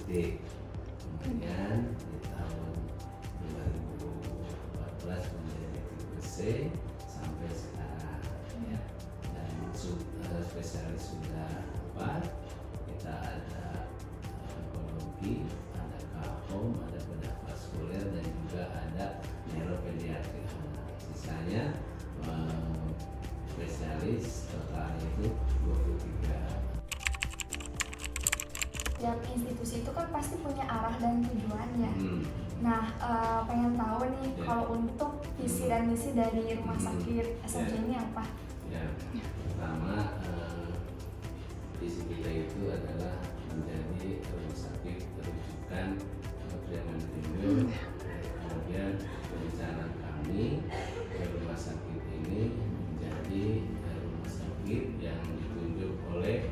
Kemudian di tahun 2014 menjadi tipe C sampai sekarang ya. Dan spesialis sudah 4. Kita ada onkologi, ada kahom, ada bedah vaskuler, dan juga ada neuropediatri. Sisanya spesialis total itu 23. Tiap institusi itu kan pasti punya arah dan tujuannya. Nah, pengen tahu nih kalau untuk visi dan misi dari rumah sakit SMC ini apa? Ya, pertama visi kita itu adalah menjadi rumah sakit rujukan Priangan Timur. Kemudian rencana kami rumah sakit ini menjadi rumah sakit yang ditunjuk oleh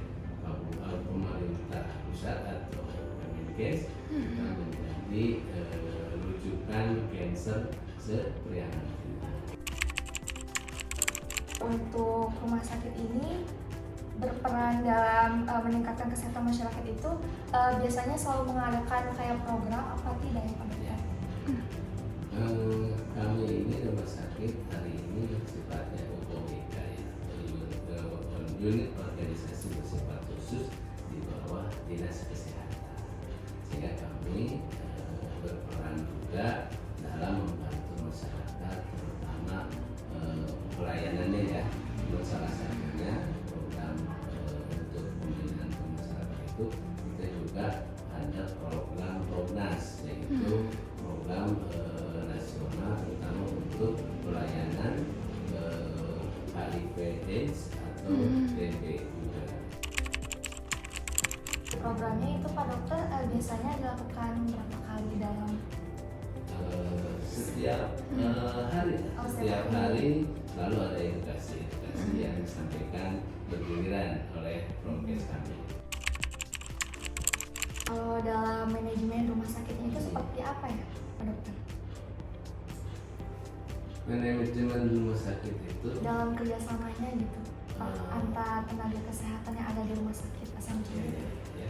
pemerintah pusat atau Kemenkes menjadi rujukan kanker se-Priangan Timur. Untuk rumah sakit ini berperan dalam meningkatkan kesehatan masyarakat itu biasanya selalu mengadakan kayak program apa tidak ya Pak Dokter? Kami ini rumah sakit hari ini sifatnya UOBK ya, unit organisasi bersifat khusus di bawah dinas kesehatan, sehingga kami berperan juga dalam membantu masyarakat, terutama pelayanannya ya. Salah satunya program untuk pembinaan masyarakat itu kita juga ada program PRONAS, yaitu program nasional terutama untuk pelayanan HIV/AIDS atau TB juga. Programnya itu Pak Dokter biasanya dilakukan berapa kali dalam setiap hari? Setiap hari lalu ada edukasi yang disampaikan bergiliran oleh prokes kami. Kalau dalam manajemen rumah sakitnya itu seperti apa ya Pak Dokter? Manajemen rumah sakit itu Dalam kerjasamanya gitu antar tenaga kesehatan yang ada di rumah sakit SMC. ya,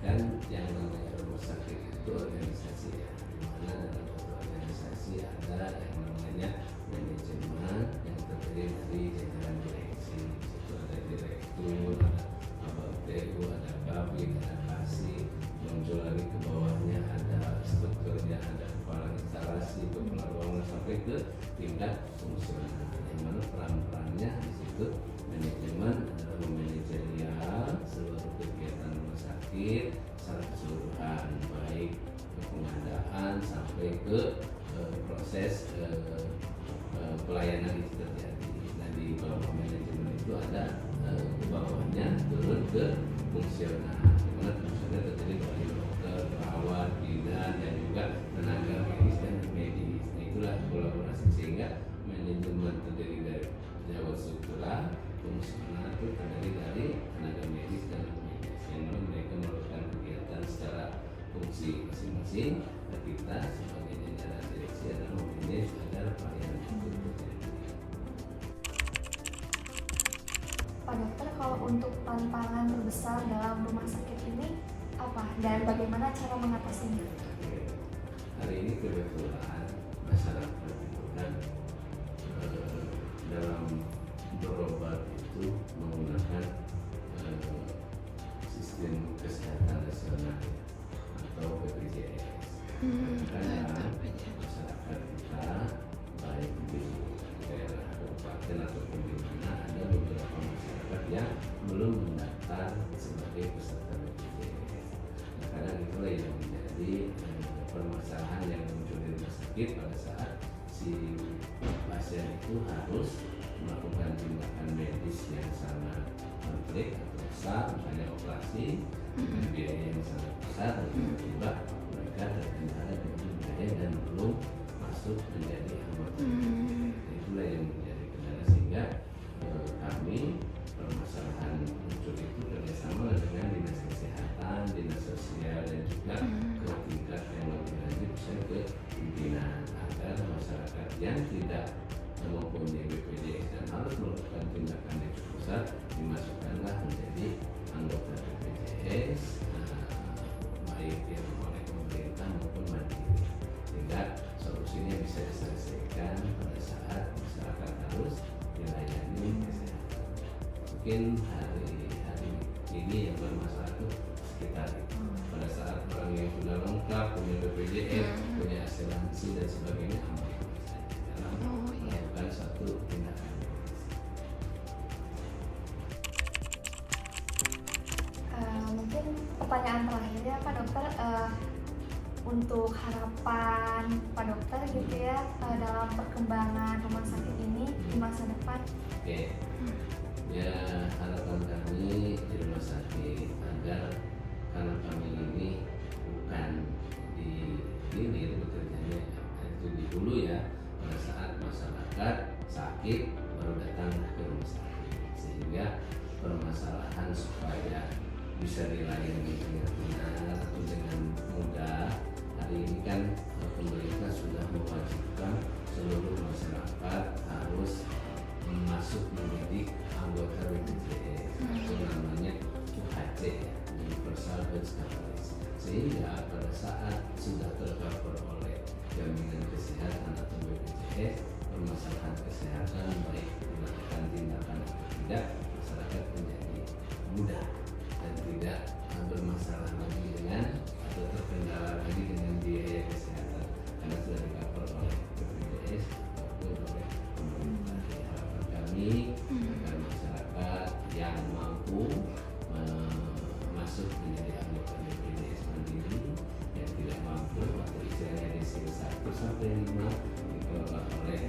kan yang namanya rumah sakit itu organisasi ya, dimana dalam satu organisasi ada yang namanya manajemen yang terdiri dari jajaran direksi. Di situ ada direktur, ada ABPU, ada Babik, ada Kasih, muncul lagi ke bawahnya ada strukturnya, ada kepala instalasi, kepala ruangan sampai ke tingkat fungsional. Yang mana peran-perannya di situ manajemen adalah memanajerial seluruh kegiatan rumah sakit secara keseluruhan, baik ke pengadaan sampai ke proses pelayanan itu terjadi. Nah, di bawah manajemen itu ada ke bawahnya turun ke fungsional, di mana fungsional terdiri dari dokter, perawat, bidan, dan juga tenaga medis dan medis. Nah, itulah kolaborasi, sehingga manajemen terdiri dari jawab struktural, fungsional itu terdiri dari tenaga medis dan medis, yang mana mereka melakukan kegiatan secara fungsi masing-masing. Dan kita sebagai jajaran direksi adalah memanage agar pelayanan itu terjadi. Pak Dokter, kalau untuk tantangan terbesar dalam rumah sakit ini apa dan bagaimana cara mengatasinya? Hari ini kebetulan masyarakat itu kan dalam berobat itu menggunakan sistem kesehatan nasional atau BPJS. Karena masyarakat kita baik di daerah kabupaten ataupun di mana ada beberapa masyarakat yang belum mendaftar sebagai peserta BPJS. Nah, karena itulah yang menjadi permasalahan yang muncul di rumah sakit pada saat si pasien itu harus melakukan tindakan medis yang sangat kompleks atau besar, misalnya operasi dengan biaya yang sangat besar, dan tiba-tiba mereka terkendala dengan biaya dan belum masuk menjadi anggota. Itulah yang menjadi kendala, sehingga kami permasalahan muncul itu kerjasama dengan dinas kesehatan, dinas sosial, dan juga ke tingkat yang lebih lanjut, misalnya ke pimpinan, agar masyarakat yang tidak mempunyai BPJS dan harus melakukan tindakan yang cukup besar dimasukkanlah menjadi anggota BPJS, baik yang mungkin hari ini yang bermasalah itu sekitar pada saat orang yang sudah lengkap punya BPJS, punya asuransi dan sebagainya aman dalam melakukan satu tindakan. Mungkin pertanyaan terakhir ya Pak Dokter, untuk harapan Pak Dokter gitu ya dalam perkembangan rumah sakit ini di masa depan. Oke. Ya, harapan kami di rumah sakit agar karena kami ini bukan di hilir bekerjanya itu di hulu ya, pada saat masyarakat sakit baru datang ke rumah sakit, sehingga permasalahan supaya bisa dilayani dengan benar atau dengan mudah. Hari ini kan pemerintah sudah mewajibkan seluruh masyarakat harus masuk menjadi anggota BPJS atau namanya UHC ya, Universal Health Coverage, sehingga pada saat sudah tercover oleh jaminan kesehatan atau BPJS, permasalahan kesehatan baik melakukan tindakan atau tidak, masyarakat menjadi mudah dan tidak bermasalah lagi dengan atau terkendala lagi dengan biaya kesehatan karena sudah di-cover oleh BPJS ataupun oleh pemerintah. Harapan kami agar masyarakat yang mampu masuk menjadi anggota BPJS Mandiri, yang tidak mampu atau istilahnya DSI 1 sampai 5 dikelola oleh